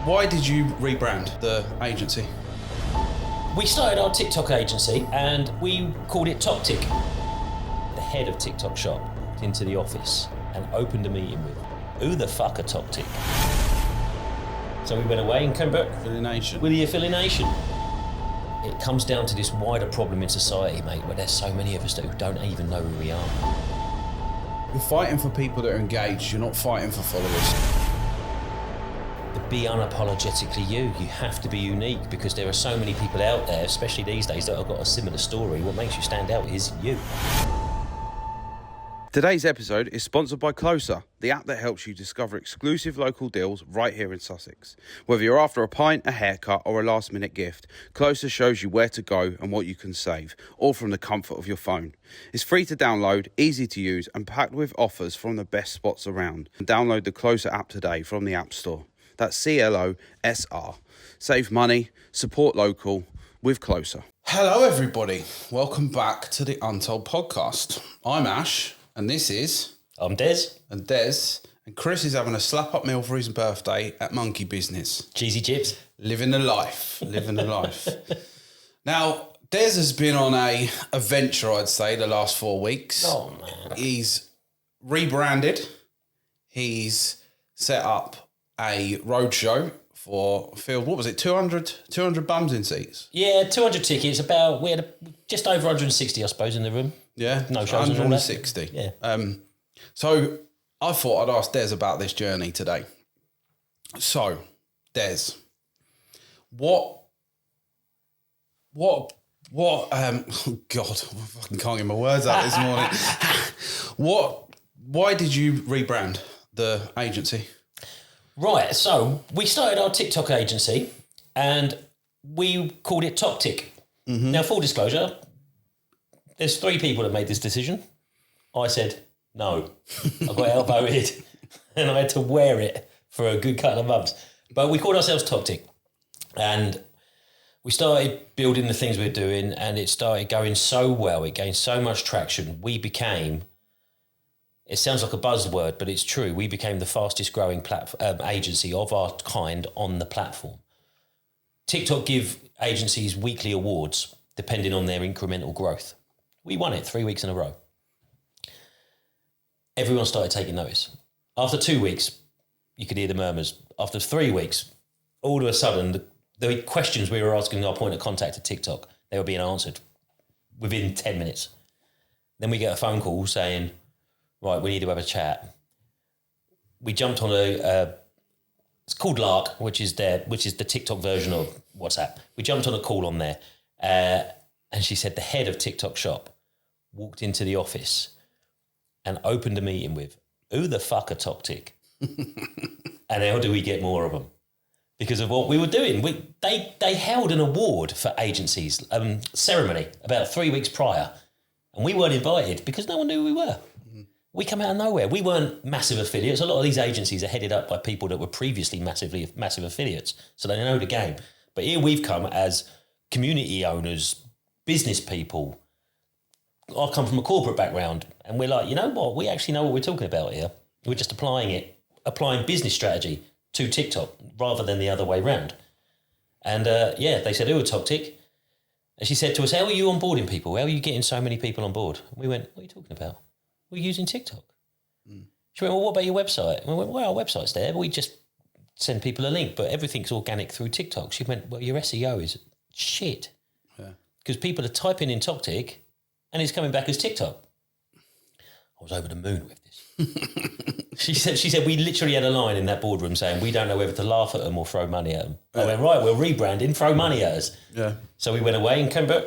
Why did you rebrand the agency? We started our TikTok agency and we called it TokTik. The head of TikTok shop walked into the office and opened a meeting with, who the fuck are TokTik? So we went away and came back AffiliNation. with the AffiliNation. It comes down to this wider problem in society, mate, where there's so many of us that don't even know who we are. You're fighting for people that are engaged, you're not fighting for followers. But be unapologetically you. You have to be unique because there are so many people out there, especially these days, that have got a similar story. What makes you stand out is you. Today's episode is sponsored by Closer, the app that helps you discover exclusive local deals right here in Sussex. Whether you're after a pint, a haircut or a last minute gift, Closer shows you where to go and what you can save, all from the comfort of your phone. It's free to download, easy to use and packed with offers from the best spots around. Download the Closer app today from the App Store. That's CLOSR. Save money, support local with Closer. Hello everybody, welcome back to the Untold podcast. I'm Ash. And this is... I'm Des. And Des. And Chris is having a slap-up meal for his birthday at Monkey Business. Cheesy chips. Living the life. Living the life. Now, Des has been on a venture, I'd say, the last 4 weeks. Oh, man. He's rebranded. He's set up a roadshow for filled, what was it, 200 bums in seats? Yeah, 200 tickets. We had just over 160, I suppose, in the room. Yeah, no shows and all that. 160. Yeah. So I thought I'd ask Des about this journey today. So, Des, what, oh God, I fucking can't get my words out this morning. Why did you rebrand the agency? Right, so we started our TikTok agency and we called it TokTik. Mm-hmm. Now, full disclosure, there's 3 people that made this decision. I said, no. I got outvoted and I had to wear it for a good couple of months. But we called ourselves TokTik and we started building the things we were doing and it started going so well. It gained so much traction. We became, it sounds like a buzzword, but it's true. We became the fastest growing agency of our kind on the platform. TikTok give agencies weekly awards depending on their incremental growth. We won it 3 weeks in a row. Everyone started taking notice. After 2 weeks, you could hear the murmurs. After 3 weeks, all of a sudden, the questions we were asking our point of contact at TikTok, they were being answered within 10 minutes. Then we get a phone call saying, right, we need to have a chat. We jumped on it's called Lark, which is the TikTok version of WhatsApp. We jumped on a call on there. And she said the head of TikTok shop walked into the office and opened a meeting with, who the fuck are TokTik? And how do we get more of them? Because of what we were doing. They held an award for agencies, ceremony, about 3 weeks prior. And we weren't invited because no one knew who we were. Mm-hmm. We come out of nowhere. We weren't massive affiliates. A lot of these agencies are headed up by people that were previously massive affiliates. So they know the game. But here we've come as community owners, business people. I come from a corporate background and we're like, you know what? We actually know what we're talking about here. We're just applying business strategy to TikTok rather than the other way round. And they said, who are TokTik? And she said to us, how are you onboarding people? How are you getting so many people on board? And we went, what are you talking about? We're using TikTok. Mm. She went, well, what about your website? And we went, well, our website's there, but we just send people a link, but everything's organic through TikTok. She went, well, your SEO is shit. Because people are typing in TokTik and it's coming back as TikTok. I was over the moon with this. She said we literally had a line in that boardroom saying we don't know whether to laugh at them or throw money at them. I went, right, we're rebranding, throw money at us. Yeah. So we went away and came back.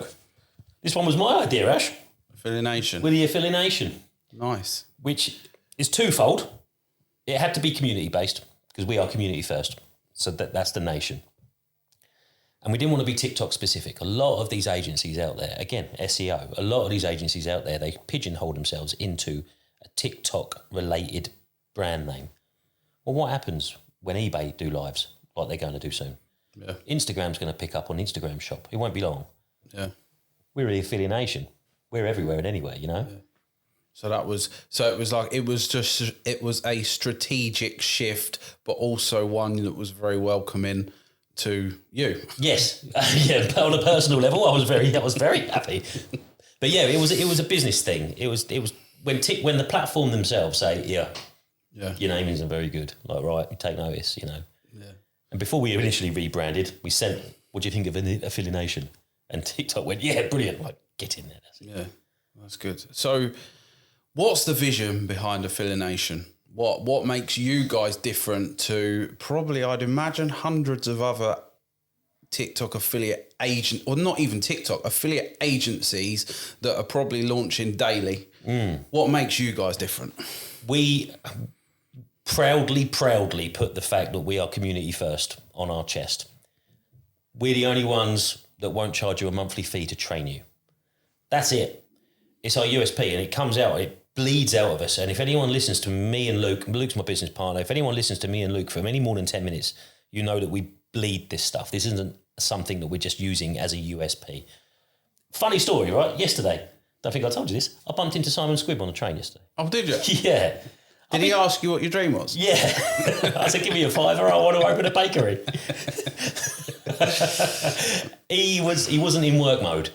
This one was my idea, Ash. AffiliNation. With the AffiliNation. Nice. Which is twofold. It had to be community-based because we are community first. So that's the nation. And we didn't want to be TikTok specific. A lot of these agencies out there, again, SEO, a lot of these agencies out there, they pigeonhole themselves into a TikTok related brand name. Well, what happens when eBay do lives like they're going to do soon? Yeah. Instagram's going to pick up on Instagram shop. It won't be long. Yeah. We're the AffiliNation. We're everywhere and anywhere, you know? Yeah. So it was a strategic shift, but also one that was very welcoming to you. Yes, yeah. But on a personal level, I was very happy. But yeah, it was a business thing. It was when the platform themselves say, yeah, your name isn't very good. Like, right, we take notice, you know. Yeah. And before we initially rebranded, we sent, what do you think of AffiliNation? And TikTok went, yeah, brilliant. Like, get in there. That's good. So, what's the vision behind AffiliNation? What makes you guys different to probably, I'd imagine, hundreds of other TikTok affiliate agent, or not even TikTok, affiliate agencies that are probably launching daily? What makes you guys different? We proudly put the fact that we are community first on our chest. We're the only ones that won't charge you a monthly fee to train you. That's it. It's our USP, and it comes out, it bleeds out of us. And if anyone listens to me and Luke's my business partner, if anyone listens to me and Luke for any more than 10 minutes, you know that we bleed this stuff. This isn't something that we're just using as a USP. Funny story, right? Yesterday, don't think I told you this, I bumped into Simon Squibb on the train yesterday. Oh, did you? Yeah. Did he ask you what your dream was? Yeah. I said, give me a $5, I want to open a bakery. He wasn't in work mode.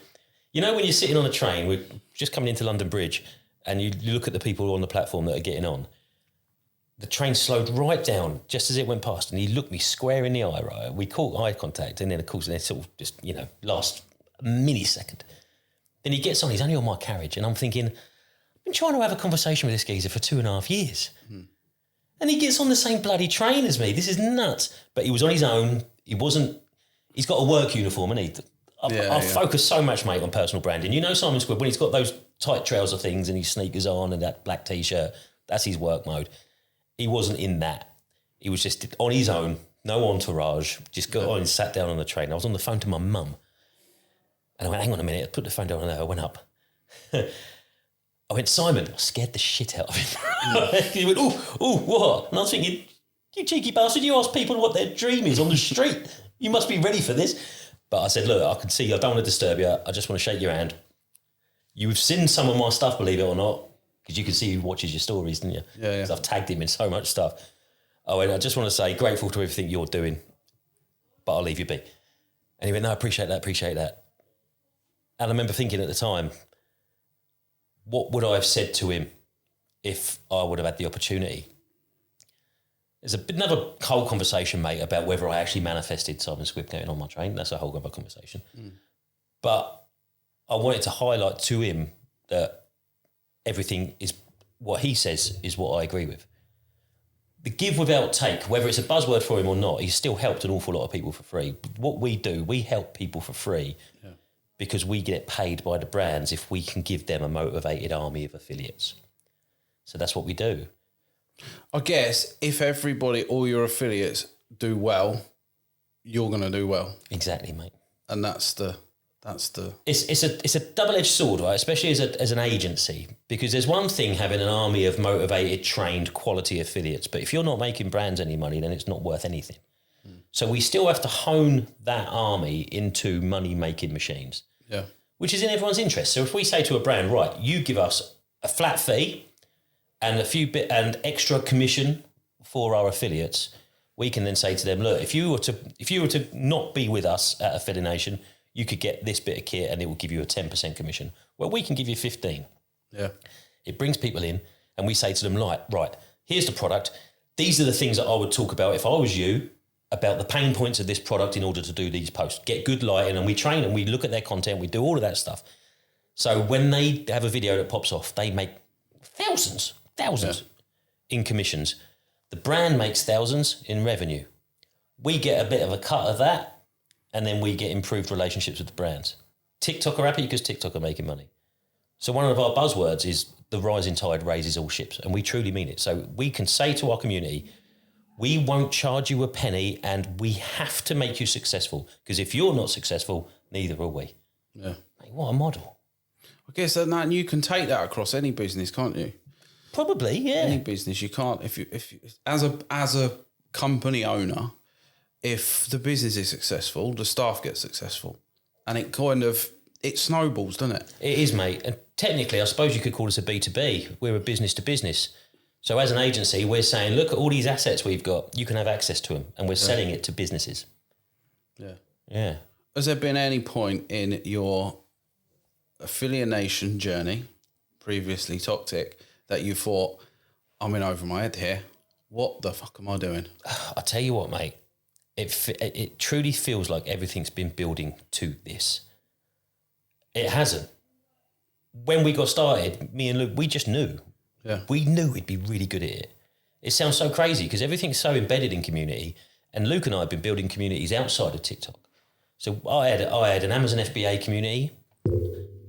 You know, when you're sitting on a train, we're just coming into London Bridge, and you look at the people on the platform that are getting on. The train slowed right down just as it went past, and he looked me square in the eye, right? We caught eye contact, and then, of course, it sort of just, you know, last millisecond. Then he gets on, he's only on my carriage, and I'm thinking, I've been trying to have a conversation with this geezer for 2.5 years. And he gets on the same bloody train as me. This is nuts. But he was on his own. He's got a work uniform, and I focus so much, mate, on personal branding. You know Simon Squibb, when he's got those tight trouser things and his sneakers on and that black T-shirt, that's his work mode. He wasn't in that. He was just on his own, no entourage, just got on and sat down on the train. I was on the phone to my mum. And I went, hang on a minute, I put the phone down there, I went up. I went, Simon, I scared the shit out of him. He went, oh, what? And I was thinking, you cheeky bastard, you ask people what their dream is on the street. You must be ready for this. But I said, look, I can see, I don't want to disturb you. I just want to shake your hand. You've seen some of my stuff, believe it or not, because you can see who watches your stories, didn't you? Yeah. Because I've tagged him in so much stuff. I just want to say, grateful to everything you're doing, but I'll leave you be. And he went, no, I appreciate that. And I remember thinking at the time, what would I have said to him if I would have had the opportunity? There's another whole conversation, mate, about whether I actually manifested Simon Squibb getting on my train. That's a whole other conversation. But I wanted to highlight to him that everything is what he says is what I agree with. The give without take, whether it's a buzzword for him or not, he's still helped an awful lot of people for free. What we do, we help people for free because we get paid by the brands if we can give them a motivated army of affiliates. So that's what we do. I guess if all your affiliates do well, you're going to do well. Exactly, mate. And that's the. It's a double-edged sword, right? Especially as an agency, because there's one thing having an army of motivated, trained, quality affiliates, but if you're not making brands any money, then it's not worth anything. So we still have to hone that army into money-making machines, which is in everyone's interest. So if we say to a brand, right, you give us a flat fee and and extra commission for our affiliates, we can then say to them, look, if you were to not be with us at AffiliNation, you could get this bit of kit and it will give you a 10% commission. Well, we can give you 15. Yeah. It brings people in and we say to them, right, here's the product. These are the things that I would talk about if I was you, about the pain points of this product in order to do these posts. Get good lighting, and we train and we look at their content, we do all of that stuff. So when they have a video that pops off, they make thousands in commissions. The brand makes thousands in revenue. We get a bit of a cut of that, and then we get improved relationships with the brands. TikTok are happy because TikTok are making money. So one of our buzzwords is the rising tide raises all ships, and we truly mean it. So we can say to our community, we won't charge you a penny and we have to make you successful, because if you're not successful, neither are we. Yeah. Mate, what a model. I guess that you can take that across any business, can't you? Probably, yeah. Any business, you can't, if as a company owner, if the business is successful, the staff get successful. And it snowballs, doesn't it? It is, mate. And technically, I suppose you could call us a B2B. We're a business to business. So as an agency, we're saying, look at all these assets we've got. You can have access to them. And we're selling it to businesses. Yeah. Yeah. Has there been any point in your AffiliNation journey, previously TokTik, that you thought, I'm in over my head here? What the fuck am I doing? I'll tell you what, mate. It truly feels like everything's been building to this. It hasn't. When we got started, me and Luke, we just knew. Yeah. We knew we'd be really good at it. It sounds so crazy because everything's so embedded in community, and Luke and I have been building communities outside of TikTok. So I had an Amazon FBA community.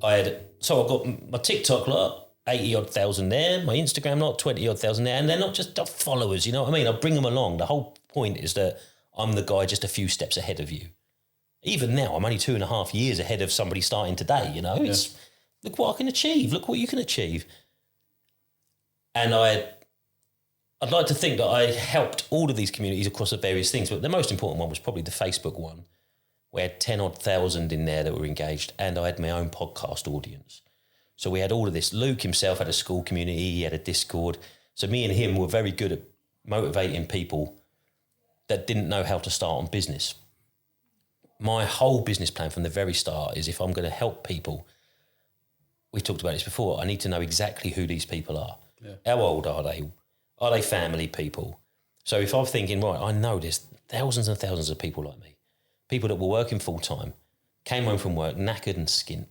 I got my TikTok lot, 80 odd thousand there, my Instagram lot, 20 odd thousand there, and they're not just followers, you know what I mean? I bring them along. The whole point is that I'm the guy just a few steps ahead of you. Even now, I'm only 2.5 years ahead of somebody starting today, you know? It's look what I can achieve, look what you can achieve. And I'd like to think that I helped all of these communities across the various things, but the most important one was probably the Facebook one. We had 10 odd thousand in there that were engaged, and I had my own podcast audience. So we had all of this. Luke himself had a school community, he had a Discord. So me and him were very good at motivating people that didn't know how to start on business. My whole business plan from the very start is if I'm going to help people, we talked about this before, I need to know exactly who these people are. Yeah. How old are they? Are they family people? So if I'm thinking, right, I know there's thousands and thousands of people like me, people that were working full-time, came home from work knackered and skint,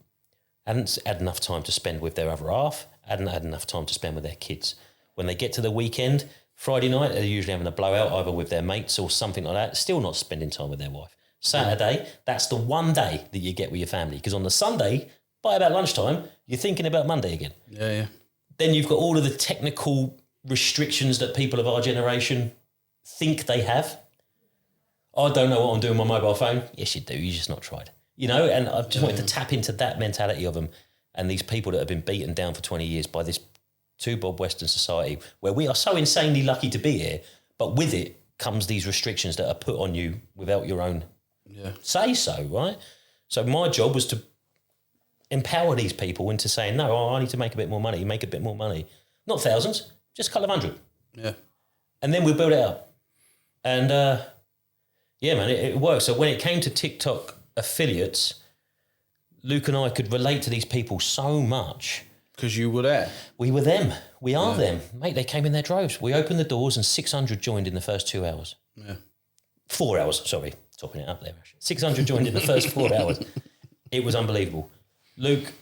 hadn't had enough time to spend with their other half, hadn't had enough time to spend with their kids. When they get to the weekend, Friday night, they're usually having a blowout either with their mates or something like that, still not spending time with their wife. Saturday, that's the one day that you get with your family, because on the Sunday, by about lunchtime, you're thinking about Monday again. Yeah. Then you've got all of the technical restrictions that people of our generation think they have. I don't know what I'm doing on my mobile phone. Yes, you do. You just not tried. You know, and I just wanted to tap into that mentality of them and these people that have been beaten down for 20 years by this two-bob Western society where we are so insanely lucky to be here, but with it comes these restrictions that are put on you without your own say so, right? So my job was to empower these people into saying, no, I need to make a bit more money, make a bit more money. Not thousands, just a couple of hundred. Yeah. And then we'll build it up. And yeah, man, it works. So when it came to TikTok affiliates, Luke and I could relate to these people so much. Because you were there. We were them. We are them. Mate, they came in their droves. We opened the doors and 600 joined in the first 2 hours. Yeah. 4 hours, sorry. Topping it up there. 600 joined in the first 4 hours. It was unbelievable. Luke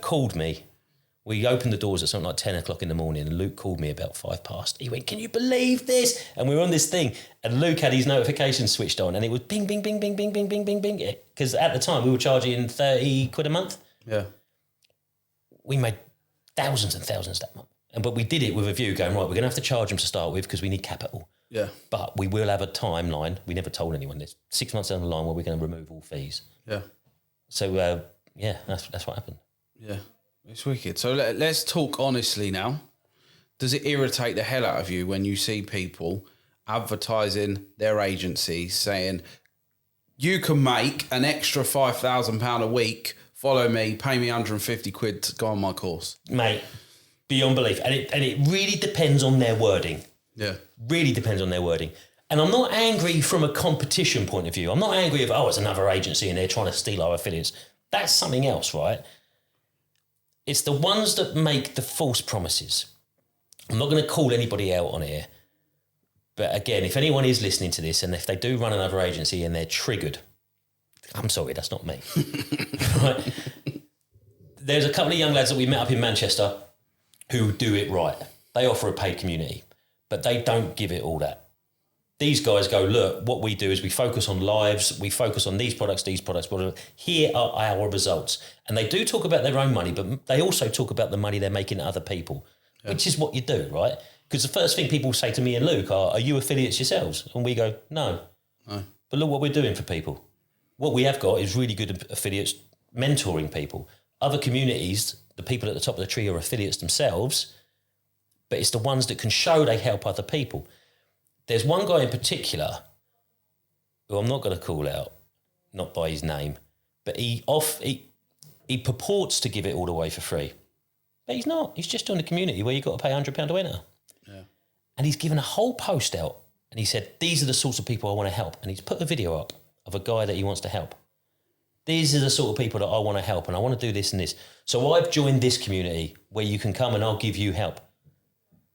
called me. We opened the doors at something like 10 o'clock in the morning, and Luke called me about 5 past. He went, can you believe this? And we were on this thing, and Luke had his notifications switched on, and it was bing, bing, bing, bing, bing, bing, bing, bing, bing. Because at the time, we were charging 30 quid a month. Yeah. We made thousands and thousands that month. But we did it with a view going, right, we're going to have to charge them to start with because we need capital. Yeah. But we will have a timeline. We never told anyone this. 6 months down the line where we're going to remove all fees. Yeah. So, yeah, that's what happened. Yeah. It's wicked. So let's talk honestly now. Does it irritate the hell out of you when you see people advertising their agencies saying, you can make an extra £5,000 a week, follow me, pay me 150 quid to go on my course? Mate, beyond belief. And it really depends on their wording. Yeah. Really depends on their wording. And I'm not angry from a competition point of view. I'm not angry of, it's another agency and they're trying to steal our affiliates. That's something else, right? It's the ones that make the false promises. I'm not going to call anybody out on here. But again, if anyone is listening to this and if they do run another agency and they're triggered, I'm sorry, that's not me. Right? There's a couple of young lads that we met up in Manchester who do it right. They offer a paid community, but they don't give it all that. These guys go, look, what we do is we focus on lives, we focus on these products, whatever. Here are our results. And they do talk about their own money, but they also talk about the money they're making to other people, which is what you do, right? Because the first thing people say to me and Luke are you affiliates yourselves? And we go, no. But look what we're doing for people. What we have got is really good affiliates mentoring people. Other communities, the people at the top of the tree are affiliates themselves, but it's the ones that can show they help other people. There's one guy in particular who I'm not going to call out, not by his name, but He purports to give it all away for free. But he's not. He's just doing a community where you've got to pay £100 to enter. Yeah. And he's given a whole post out and he said, these are the sorts of people I want to help. And he's put a video up of a guy that he wants to help. These are the sort of people that I want to help and I want to do this and this. So I've joined this community where you can come and I'll give you help.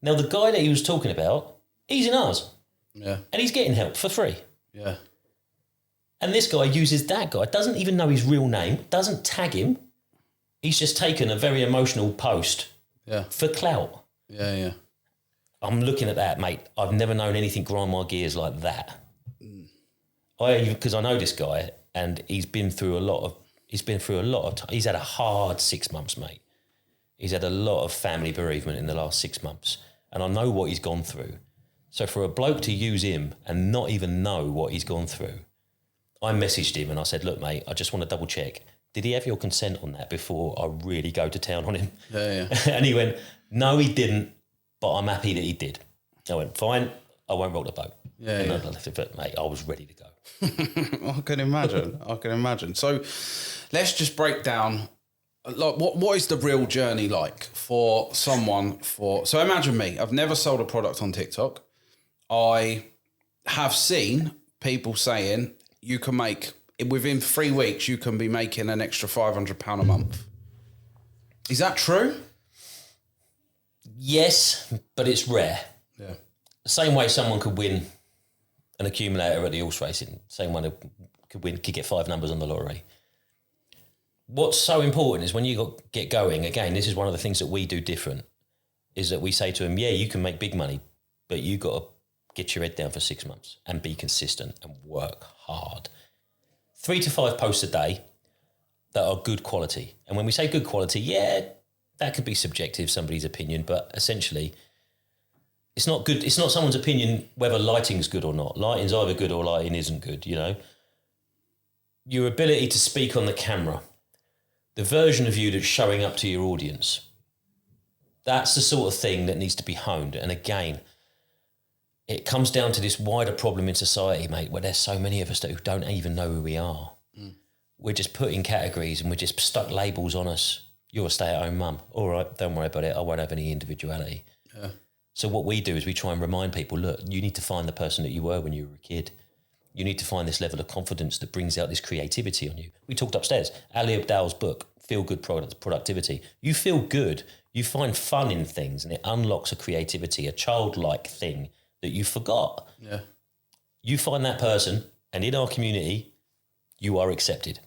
Now, the guy that he was talking about, he's in ours. Yeah. And he's getting help for free. Yeah. And this guy uses that guy, doesn't even know his real name, doesn't tag him. He's just taken a very emotional post for clout. Yeah, yeah. I'm looking at that, mate. I've never known anything grind my gears like that. Because I know this guy and he's been through a lot of he's had a hard 6 months, mate. He's had a lot of family bereavement in the last 6 months. And I know what he's gone through. So for a bloke to use him and not even know what he's gone through, I messaged him and I said, look, mate, I just want to double check. Did he have your consent on that before I really go to town on him? Yeah, yeah. And he went, no, he didn't, but I'm happy that he did. I went, fine, I won't rock the boat. Yeah, and yeah. I left it, but mate, I was ready to go. I can imagine. So let's just break down, like, what is the real journey like for someone so imagine me, I've never sold a product on TikTok. I have seen people saying you can make, within 3 weeks, you can be making an extra £500 a month. Is that true? Yes, but it's rare. Yeah. The same way someone could win an accumulator at the horse racing, same one could get 5 numbers on the lottery. What's so important is when you get going, again, this is one of the things that we do different, is that we say to them, yeah, you can make big money, but you got to get your head down for 6 months and be consistent and work hard. 3 to 5 posts a day that are good quality. And when we say good quality, yeah, that could be subjective, somebody's opinion, but essentially it's not good. It's not someone's opinion whether lighting's good or not. Lighting's either good or lighting isn't good, you know. Your ability to speak on the camera, the version of you that's showing up to your audience, that's the sort of thing that needs to be honed. And again, it comes down to this wider problem in society, mate, where there's so many of us that don't even know who we are. We're just put in categories and we're just stuck labels on us. You're a stay-at-home mum. All right, don't worry about it. I won't have any individuality. Yeah. So what we do is we try and remind people, look, you need to find the person that you were when you were a kid. You need to find this level of confidence that brings out this creativity on you. We talked upstairs, Ali Abdal's book, Feel Good Productivity. You feel good, you find fun in things, and it unlocks a creativity, a childlike thing that you forgot. Yeah. You find that person, and in our community, you are accepted.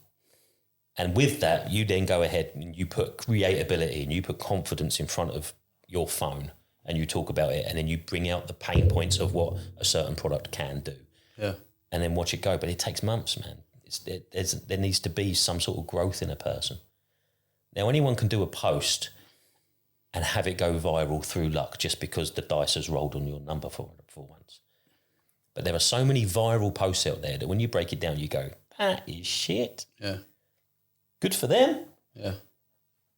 And with that, you then go ahead and you put creatability and you put confidence in front of your phone and you talk about it, and then you bring out the pain points of what a certain product can do. Yeah. And then watch it go. But it takes months, man. There needs to be some sort of growth in a person. Now, anyone can do a post and have it go viral through luck just because the dice has rolled on your number for once. But there are so many viral posts out there that when you break it down, you go, that is shit. Yeah. Good for them. Yeah.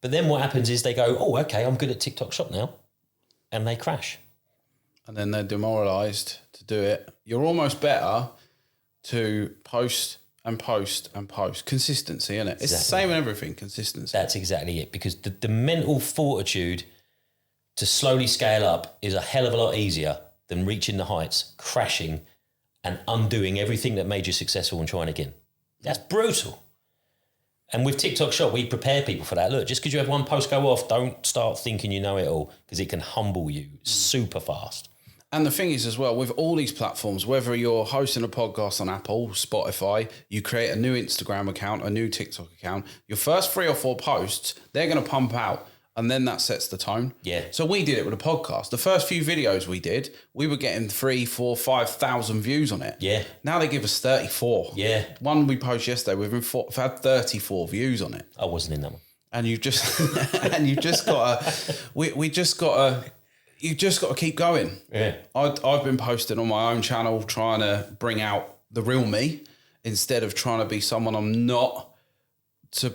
But then what happens is they go, oh, okay, I'm good at TikTok Shop now. And they crash. And then they're demoralised to do it. You're almost better to post and post and post. Consistency, isn't it? It's the same in everything, consistency. That's exactly it. Because the mental fortitude to slowly scale up is a hell of a lot easier than reaching the heights, crashing, and undoing everything that made you successful and trying again. That's brutal. And with TikTok Shop, we prepare people for that. Look, just because you have one post go off, don't start thinking you know it all, because it can humble you super fast. And the thing is as well, with all these platforms, whether you're hosting a podcast on Apple, Spotify, you create a new Instagram account, a new TikTok account, your first 3 or 4 posts, they're going to pump out. And then that sets the tone. Yeah. So we did it with a podcast. The first few videos we did, we were getting 3, 4, 5,000 views on it. Yeah. Now they give us 34. Yeah. One we posted yesterday, we've had 34 views on it. I wasn't in that one. And you just you just got to keep going. Yeah. I've been posting on my own channel, trying to bring out the real me instead of trying to be someone I'm not, to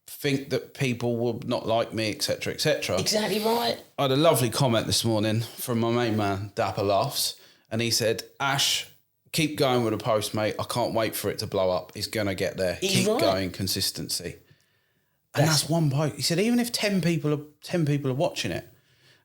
think that people will not like me, etc., etc. Exactly right. I had a lovely comment this morning from my main man, Dapper Laughs, and he said, Ash, keep going with the post, mate. I can't wait for it to blow up. It's going to get there. He's keep right. going, consistency. And that's one post. He said, even if 10 people are watching it,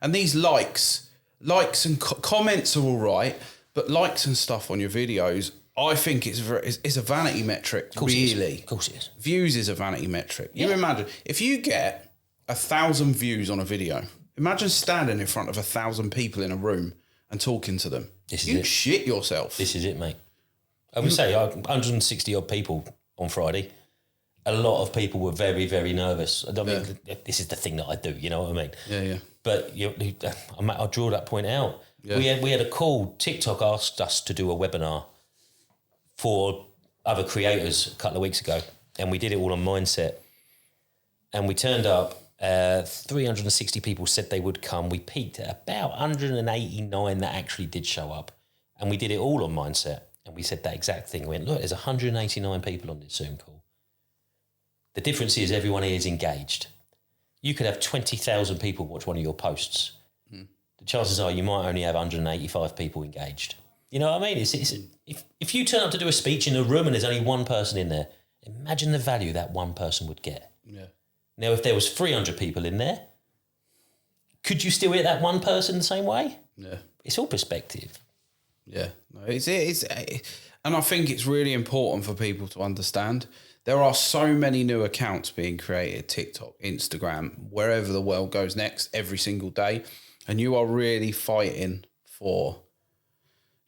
and these likes and comments are all right, but likes and stuff on your videos, I think it's a vanity metric, really. Of course it is. Views is a vanity metric. You imagine, if you get 1,000 views on a video, imagine standing in front of 1,000 people in a room and talking to them. You shit yourself. This is it, mate. I would say 160 odd people on Friday. A lot of people were very, very nervous. I mean, this is the thing that I do, you know what I mean? Yeah. But I'll draw that point out. Yeah. We had a call. TikTok asked us to do a webinar for other creators a couple of weeks ago, and we did it all on mindset. And we turned up. 360 people said they would come. We peaked at about 189 that actually did show up, and we did it all on mindset. And we said that exact thing. We went, look, there's 189 people on this Zoom call. The difference is everyone here is engaged. You could have 20,000 people watch one of your posts. The chances are you might only have 185 people engaged. You know what I mean? If you turn up to do a speech in a room and there's only one person in there, imagine the value that one person would get. Yeah. Now, if there was 300 people in there, could you still hit that one person the same way? Yeah. It's all perspective. Yeah. No, and I think it's really important for people to understand. There are so many new accounts being created, TikTok, Instagram, wherever the world goes next, every single day. And you are really fighting for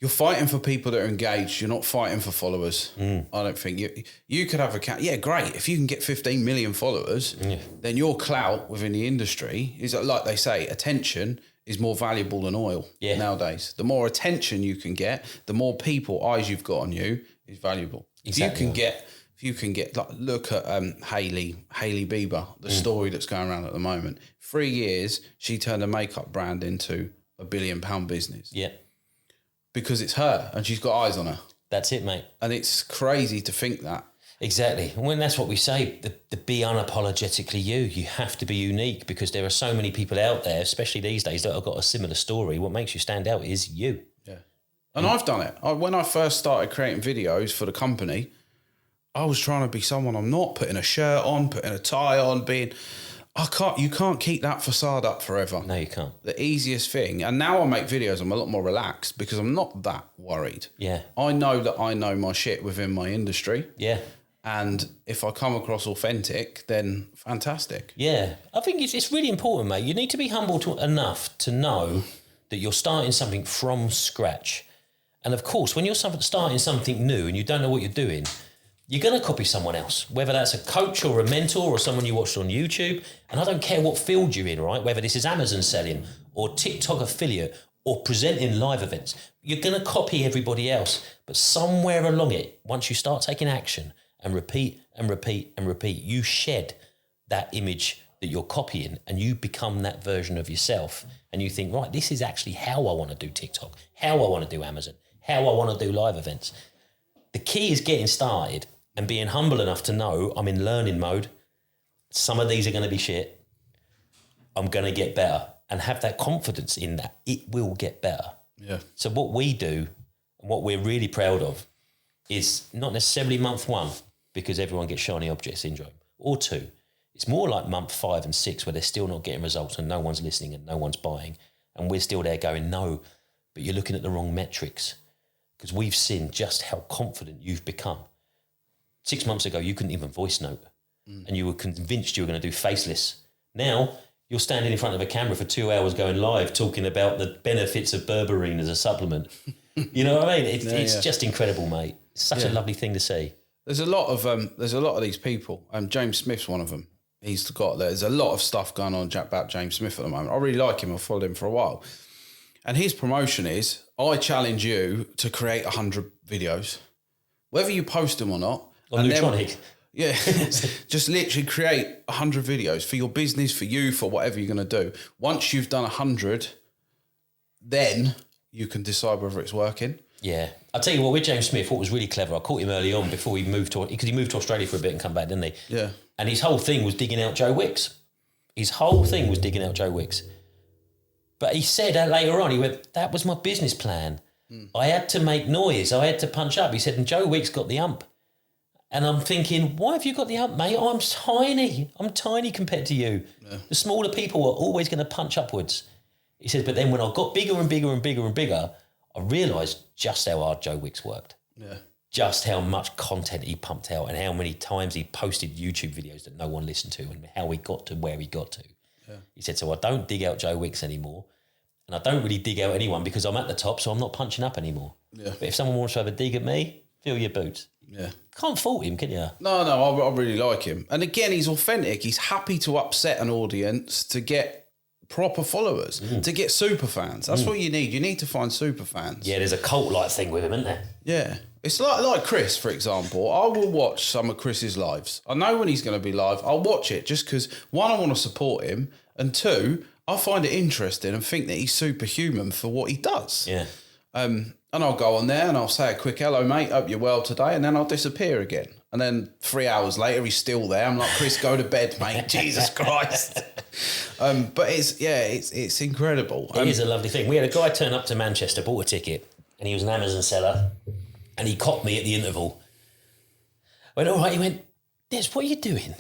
people that are engaged. You're not fighting for followers. I don't think. You could have a account. Yeah, great. If you can get 15 million followers, then your clout within the industry is, like they say, attention is more valuable than oil nowadays. The more attention you can get, the more eyes you've got on you is valuable. Exactly. If you can get like, look at Hailey Bieber, the story that's going around at the moment. 3 years, she turned a makeup brand into £1 billion business. Yeah. Because it's her and she's got eyes on her. That's it, mate. And it's crazy to think that. Exactly. And when that's what we say, the be unapologetically you. You have to be unique because there are so many people out there, especially these days, that have got a similar story. What makes you stand out is you. Yeah. And I've done it. When I first started creating videos for the company, I was trying to be someone I'm not, putting a shirt on, putting a tie on, you can't keep that facade up forever. No, you can't. The easiest thing. And now I make videos, I'm a lot more relaxed because I'm not that worried. Yeah. I know that I know my shit within my industry. Yeah. And if I come across authentic, then fantastic. Yeah. I think it's really important, mate. You need to be humble enough to know that you're starting something from scratch. And of course, when you're starting something new and you don't know what you're doing, you're going to copy someone else, whether that's a coach or a mentor or someone you watched on YouTube. And I don't care what field you're in, right? Whether this is Amazon selling or TikTok affiliate or presenting live events, you're going to copy everybody else. But somewhere along it, once you start taking action and repeat and repeat and repeat, you shed that image that you're copying and you become that version of yourself. And you think, right, this is actually how I want to do TikTok, how I want to do Amazon, how I want to do live events. The key is getting started and being humble enough to know I'm in learning mode. Some of these are going to be shit. I'm going to get better and have that confidence in that it will get better. Yeah. So what we do and what we're really proud of is not necessarily month 1 because everyone gets shiny object syndrome or 2. It's more like month 5 and 6 where they're still not getting results and no one's listening and no one's buying. And we're still there going, no, but you're looking at the wrong metrics because we've seen just how confident you've become. 6 months ago, you couldn't even voice note and you were convinced you were going to do faceless. Now, you're standing in front of a camera for 2 hours going live talking about the benefits of berberine as a supplement. You know what I mean? It's just incredible, mate. It's such a lovely thing to see. There's a lot of these people. James Smith's one of them. There's a lot of stuff going on about James Smith at the moment. I really like him. I've followed him for a while. And his promotion is, I challenge you to create 100 videos, whether you post them or not. On Neutronic. Yeah, just literally create 100 videos for your business, for you, for whatever you're going to do. Once you've done 100, then you can decide whether it's working. Yeah. I'll tell you what, with James Smith, what was really clever, I caught him early on before he moved to Australia for a bit and come back, didn't he? Yeah. And his whole thing was digging out Joe Wicks. But he said that later on, he went, that was my business plan. I had to make noise. I had to punch up. He said, and Joe Wicks got the ump. And I'm thinking, why have you got the up, mate? I'm tiny. I'm tiny compared to you. Yeah. The smaller people are always going to punch upwards. He says, but then when I got bigger and bigger and bigger and bigger, I realised just how hard Joe Wicks worked. Yeah. Just how much content he pumped out and how many times he posted YouTube videos that no one listened to and how he got to where he got to. Yeah. He said, so I don't dig out Joe Wicks anymore and I don't really dig out anyone because I'm at the top, so I'm not punching up anymore. Yeah. But if someone wants to have a dig at me, fill your boots. Yeah. Can't fault him, can you? No, I really like him. And again, he's authentic. He's happy to upset an audience to get proper followers, to get super fans. That's what you need. You need to find super fans. Yeah, there's a cult-like thing with him, isn't there? Yeah. It's like Chris, for example. I will watch some of Chris's lives. I know when he's going to be live. I'll watch it just because, one, I want to support him, and two, I find it interesting and think that he's superhuman for what he does. Yeah. And I'll go on there and I'll say a quick hello, mate, hope you're well today, and then I'll disappear again. And then 3 hours later, he's still there. I'm like, Chris, go to bed, mate. Jesus Christ. But it's incredible. It is a lovely thing. We had a guy turn up to Manchester, bought a ticket, and he was an Amazon seller, and he copped me at the interval. I went, all right. He went, Des, what are you doing?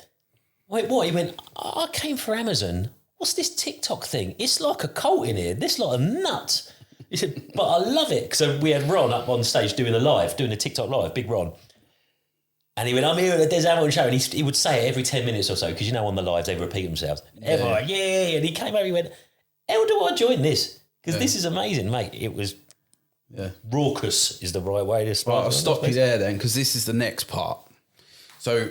I went, what? He went, I came for Amazon. What's this TikTok thing? It's like a cult in here. This lot of nuts. He said, but I love it. So we had Ron up on stage doing a TikTok live, big Ron. And he went, I'm here at the Des Hamilton show. And he would say it every 10 minutes or so, because on the lives, they repeat themselves. Everyone, yeah. And he came over, he went, how do I join this? Because this is amazing, mate. It was raucous is the right way to start. Right, I'll stop you there then, because this is the next part. So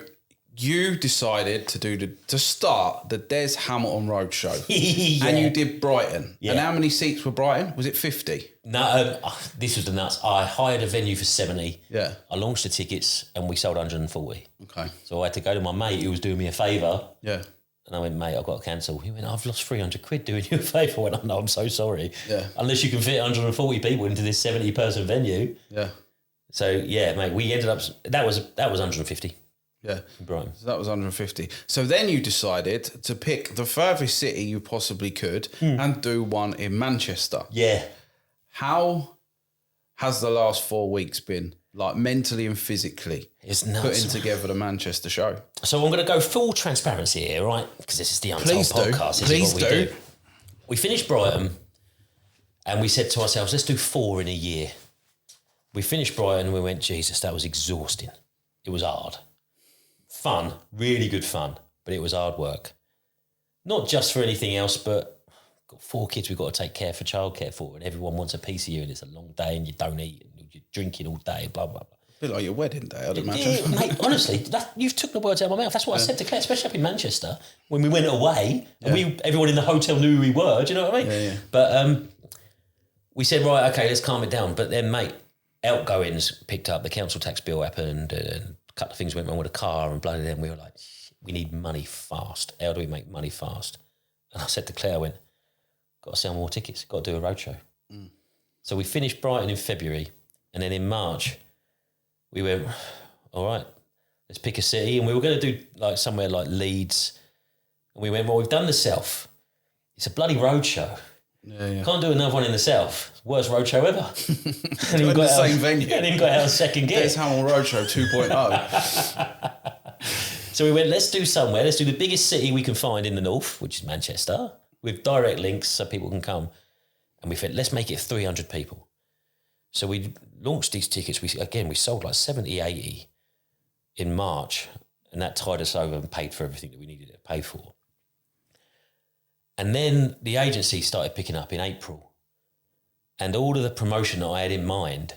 you decided to start the Des Hamilton Roadshow. And you did Brighton. Yeah. And how many seats were Brighton? Was it 50? No, this was the nuts. I hired a venue for 70. Yeah. I launched the tickets and we sold 140. Okay. So I had to go to my mate who was doing me a favour. Yeah. And I went, mate, I've got to cancel. He went, I've lost 300 quid doing you a favour. I went, oh, no, I'm so sorry. Yeah. Unless you can fit 140 people into this 70-person venue. Yeah. So, yeah, mate, we ended up... That was 150. Yeah. Brighton. So that was 150. So then you decided to pick the furthest city you possibly could and do one in Manchester. Yeah. How has the last 4 weeks been, like mentally and physically, it's nuts, putting together the Manchester show? So I'm going to go full transparency here, right? Because this is the Untold podcast. Please do. We finished Brighton and we said to ourselves, let's do 4 in a year. We finished Brighton and we went, Jesus, that was exhausting. It was hard. Fun, really good fun, but it was hard work. Not just for anything else, but got 4 kids we've got to take care for childcare for, and everyone wants a piece of you, and it's a long day, and you don't eat, and you're drinking all day, blah, blah, blah. A bit like your wedding day, I'd imagine. Yeah, mate, honestly, you've took the words out of my mouth. That's what I said to Claire, especially up in Manchester, when we went away, and everyone in the hotel knew who we were, do you know what I mean? Yeah. But we said, right, okay, let's calm it down. But then, mate, outgoings picked up, the council tax bill happened, and a couple of things went wrong with a car and bloody then we were like, we need money fast. How do we make money fast? And I said to Claire, I went, got to sell more tickets, got to do a roadshow. So we finished Brighton in February, and then in March we went, all right, let's pick a city, and we were going to do like somewhere like Leeds, and we went, well, we've done the South. It's a bloody roadshow. Yeah. Can't do another one in the South. Worst roadshow ever. And in the same venue. And then got our second gig. There's Hamilton Roadshow 2.0. So we went, let's do somewhere. Let's do the biggest city we can find in the north, which is Manchester, with direct links so people can come. And we said, let's make it 300 people. So we launched these tickets. We sold like 70, 80 in March, and that tied us over and paid for everything that we needed to pay for. And then the agency started picking up in April, and all of the promotion that I had in mind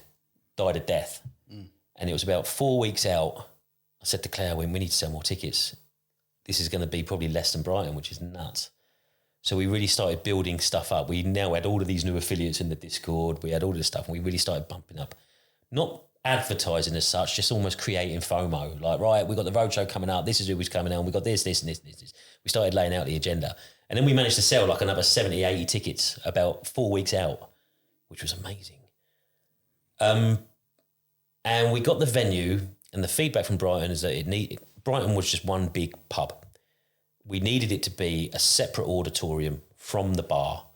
died a death. And it was about 4 weeks out. I said to Claire, we need to sell more tickets. This is going to be probably less than Brighton, which is nuts. So we really started building stuff up. We now had all of these new affiliates in the Discord. We had all this stuff, and we really started bumping up. Not advertising as such, just almost creating FOMO. Like, right, we got the roadshow coming up. This is who's coming out. We got this, and this. We started laying out the agenda. And then we managed to sell like another 70, 80 tickets about 4 weeks out, which was amazing. And we got the venue, and the feedback from Brighton is that Brighton was just one big pub. We needed it to be a separate auditorium from the bar,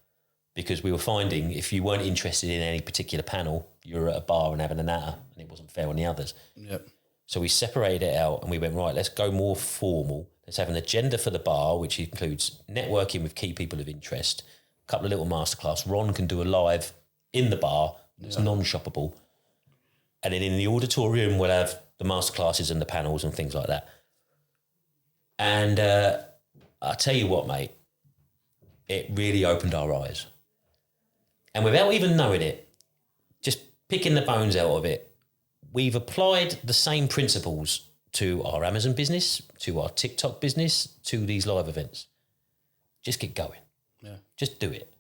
because we were finding if you weren't interested in any particular panel, you were at a bar and having a natter, and it wasn't fair on the others. Yep. So we separated it out and we went, right, let's go more formal. Let's have an agenda for the bar, which includes networking with key people of interest, a couple of little masterclass. Ron can do a live in the bar that's non-shoppable. And then in the auditorium, we'll have the masterclasses and the panels and things like that. And I'll tell you what, mate, it really opened our eyes. And without even knowing it, just picking the bones out of it, we've applied the same principles to our Amazon business, to our TikTok business, to these live events. Just get going. Yeah. Just do it.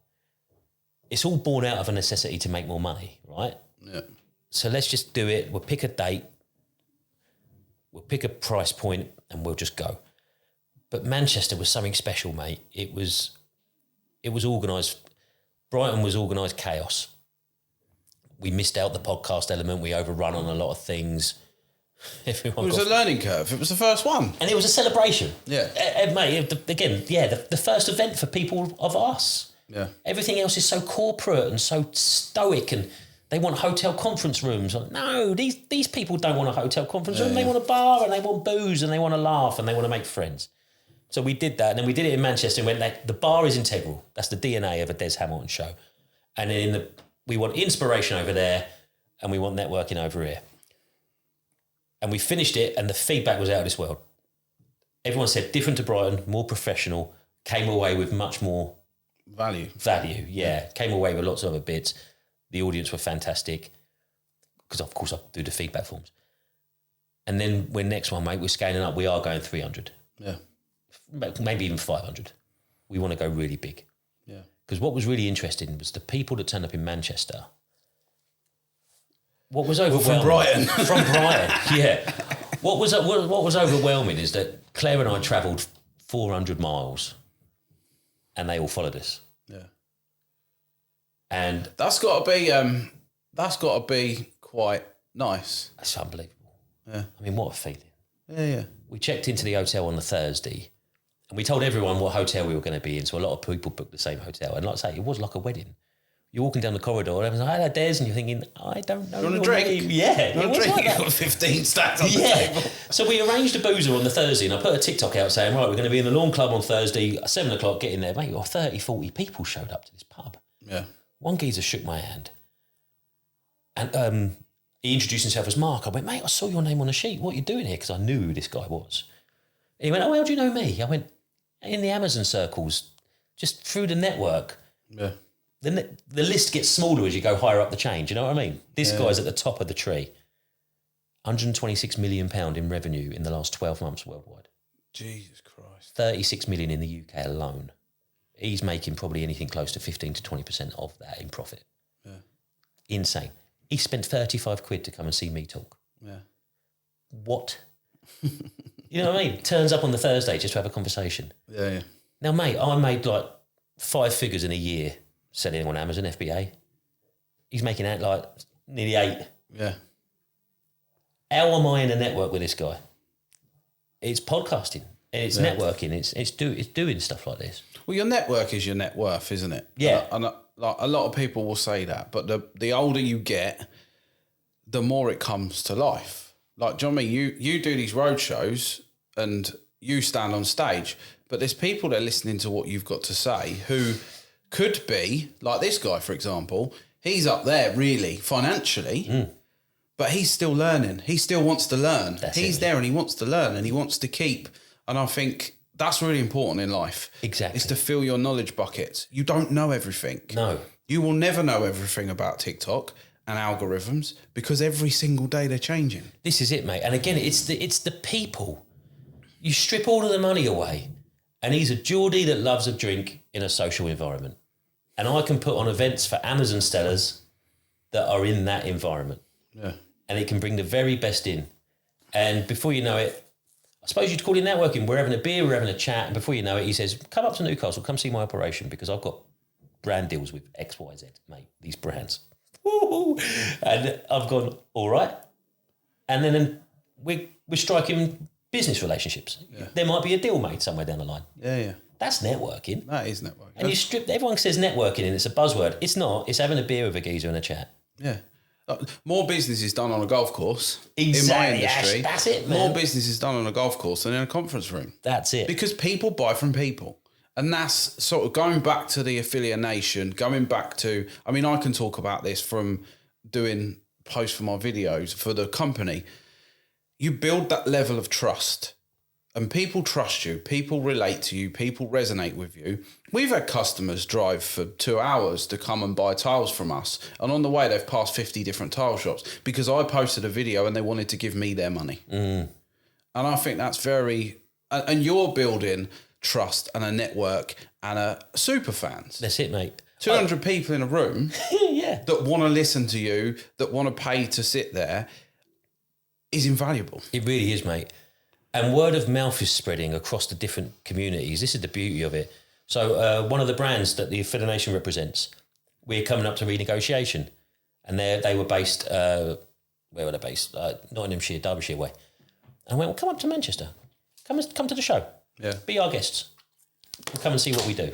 It's all born out of a necessity to make more money, right? Yeah. So let's just do it. We'll pick a date. We'll pick a price point and we'll just go. But Manchester was something special, mate. It was organised. Brighton was organised chaos. We missed out the podcast element. We overrun on a lot of things. Everyone it was a learning curve. It was the first one. And it was a celebration. Yeah. Mate, the first event for people of us. Yeah. Everything else is so corporate and so stoic, and they want hotel conference rooms. No, these people don't want a hotel conference room. They want a bar and they want booze and they want to laugh and they want to make friends. So we did that, and then we did it in Manchester and went, the bar is integral. That's the DNA of a Des Hamilton show. And then we want inspiration over there and we want networking over here. And we finished it and the feedback was out of this world. Everyone said different to Brighton, more professional, came away with much more value, yeah. Came away with lots of other bits. The audience were fantastic because, of course, I do the feedback forms. And then when next one, mate, we're scaling up. We are going 300. Yeah. Maybe even 500. We want to go really big. Yeah. Because what was really interesting was the people that turned up in Manchester. What was overwhelming... From Brighton. From Brighton, yeah. What was overwhelming is that Claire and I travelled 400 miles and they all followed us. Yeah. And that's got to be quite nice. That's unbelievable. Yeah. I mean, what a feeling. Yeah. We checked into the hotel on the Thursday and we told everyone what hotel we were going to be in. So a lot of people booked the same hotel. And like I say, it was like a wedding. You're walking down the corridor and everyone's like, hello, Des, and you're thinking, I don't know. You want a drink? Name. Yeah. It was like that. Got 15 stacks on the table. So we arranged a boozer on the Thursday and I put a TikTok out saying, right, we're going to be in the Lawn Club on Thursday, 7 o'clock, get in there. Mate, 30, 40 people showed up to this pub. Yeah. One geezer shook my hand and he introduced himself as Mark. I went, mate, I saw your name on the sheet. What are you doing here? Because I knew who this guy was. And he went, oh, how do you know me? I went, in the Amazon circles, just through the network. Yeah. Then the list gets smaller as you go higher up the chain. Do you know what I mean? This guy's at the top of the tree. £126 million in revenue in the last 12 months worldwide. Jesus Christ. 36 million in the UK alone. He's making probably anything close to 15 to 20% of that in profit. Yeah. Insane. He spent 35 quid to come and see me talk. Yeah. What? You know what I mean? Turns up on the Thursday just to have a conversation. Yeah. Now, mate, I made like 5 figures in a year selling on Amazon FBA. He's making out like nearly 8. Yeah. How am I in a network with this guy? It's podcasting. It's networking. It's doing stuff like this. Well, your network is your net worth, isn't it? Yeah. And like a lot of people will say that, but the older you get, the more it comes to life. Like, do you know what I mean? You do these roadshows and you stand on stage, but there's people that are listening to what you've got to say who could be, like this guy, for example, he's up there really financially, but he's still learning. He still wants to learn. He's there and he wants to learn and he wants to keep. And I think that's really important in life. Exactly. Is to fill your knowledge buckets. You don't know everything. No. You will never know everything about TikTok and algorithms because every single day they're changing. This is it, mate. And again, it's the people. You strip all of the money away and he's a Geordie that loves a drink in a social environment. And I can put on events for Amazon sellers that are in that environment. Yeah. And it can bring the very best in. And before you know it, I suppose you'd call it networking. We're having a beer, we're having a chat, and before you know it, he says, come up to Newcastle, come see my operation because I've got brand deals with X, Y, Z, mate, these brands. Woo-hoo. And I've gone, all right. And then we're striking business relationships. Yeah. There might be a deal made somewhere down the line. Yeah. That's networking. That is networking. And you strip, everyone says networking and it's a buzzword. It's not. It's having a beer with a geezer and a chat. Yeah. More business is done on a golf course. Exactly. In my industry, That's it, man. more business is done on a golf course than in a conference room. That's it. Because people buy from people. And that's sort of going back to the AffiliNation, going back to, I mean, I can talk about this from doing posts for my videos for the company. You build that level of trust and people trust you, people relate to you, people resonate with you. We've had customers drive for 2 hours to come and buy tiles from us. And on the way, they've passed 50 different tile shops because I posted a video and they wanted to give me their money. And I think that's very, and you're building trust and a network and a super fans. That's it, mate. 200 people in a room Yeah. that want to listen to you, that want to pay to sit there is invaluable. It really is, mate. And word of mouth is spreading across the different communities. This is the beauty of it. So one of the brands that the AffiliNation represents, we're coming up to renegotiation. And they were based, where were they based? Nottinghamshire, Derbyshire way. And I went, well, come up to Manchester. Come to the show. Yeah. Be our guests. We'll come and see what we do.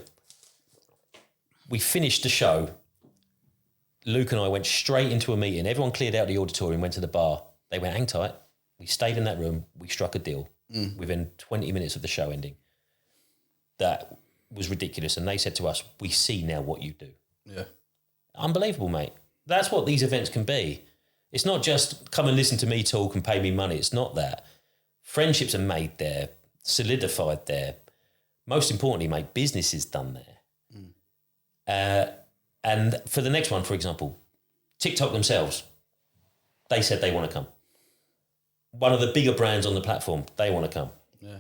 We finished the show. Luke and I went straight into a meeting. Everyone cleared out the auditorium, went to the bar. They went, hang tight. We stayed in that room. We struck a deal within 20 minutes of the show ending. That was ridiculous. And they said to us, we see now what you do. Yeah. Unbelievable, mate. That's what these events can be. It's not just come and listen to me talk and pay me money. It's not that. Friendships are made there, solidified there. Most importantly, mate, business is done there. And for the next one, for example, TikTok themselves, they said they want to come. One of the bigger brands on the platform, they want to come. Yeah.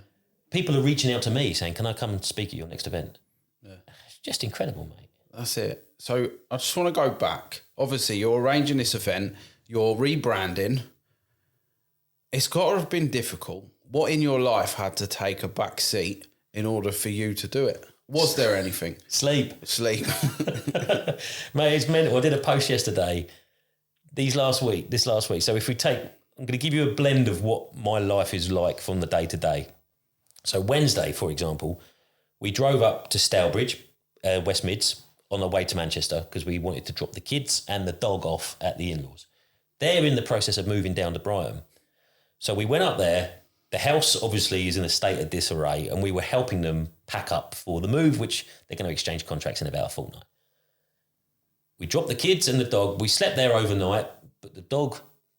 People are reaching out to me saying, can I come and speak at your next event? Yeah. It's just incredible, mate. That's it. So I just want to go back. Obviously, you're arranging this event, you're rebranding. It's got to have been difficult. What in your life had to take a back seat in order for you to do it? Was there anything? Sleep. Mate, it's mental. I did a post yesterday, this last week. So if we take, I'm going to give you a blend of what my life is like from the day to day. So Wednesday, for example, we drove up to Stourbridge, West Mids, on the way to Manchester because we wanted to drop the kids and the dog off at the in-laws. They're in the process of moving down to Brighton. So we went up there. The house obviously is in a state of disarray and we were helping them pack up for the move, which they're going to exchange contracts in about a fortnight. We dropped the kids and the dog. We slept there overnight, but the dog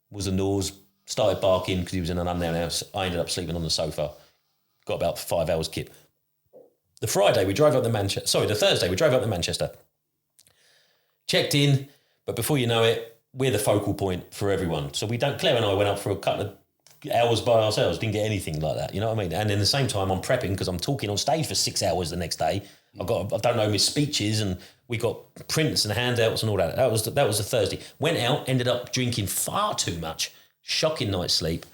was a nose, started barking because he was in an unknown house. I ended up sleeping on the sofa. Got about 5 hours kip. The Thursday, we drove up to Manchester. Checked in, but before you know it, we're the focal point for everyone. So Claire and I went up for a couple of hours by ourselves, didn't get anything like that, you know what I mean? And in the same time, I'm prepping because I'm talking on stage for 6 hours the next day. I don't know my speeches, and we got prints and handouts and all that. That was the Thursday. Went out, ended up drinking far too much. Shocking night's sleep.